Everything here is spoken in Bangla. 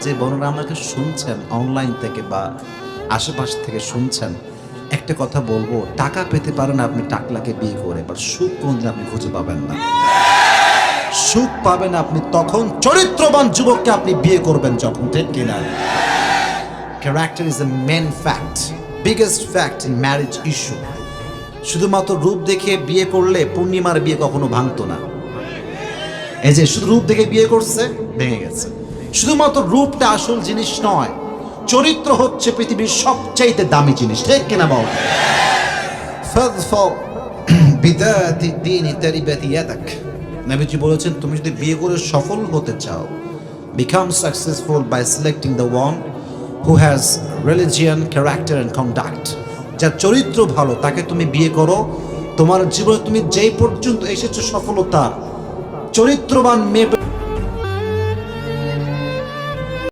যে বোনেরা আমাকে শুনছেন অনলাইন থেকে বা আশেপাশ থেকে শুনছেন, একটা কথা বলবো, টাকা পেতে পারেন আপনি টাকলাকে বিয়ে করে, বাট সুখ কোনদিন আপনি খুঁজে পাবেন না। সুখ পাবেন আপনি তখন চরিত্রবান যুবককে আপনি বিয়ে করবেন যখন, ঠিক কিনা? Character is the main fact, biggest fact in marriage issue. শুধুমাত্র রূপ দেখে বিয়ে করলে পূর্ণিমার বিয়ে কখনো ভাঙতো না। এই যে শুধু রূপ দেখে বিয়ে করছে, ভেঙে গেছে। শুধুমাত্র রূপটা আসল জিনিস নয়, চরিত্র হচ্ছে পৃথিবীর সবচাইতে দামি জিনিস, ঠিক কিনা বল? ফাযফার বিযাতি দ্বীনি তারিবাত ইয়াদাক। নবীজি বলেছেন, তুমি যদি বিয়ে করে সফল হতে চাও, become successful by selecting the one who has religion, character and conduct. যার চরিত্র ভালো তাকে তুমি বিয়ে করো। তোমার জীবনে তুমি যেই পর্যন্ত এসেছো সফলতা, চরিত্রবান মেয়ে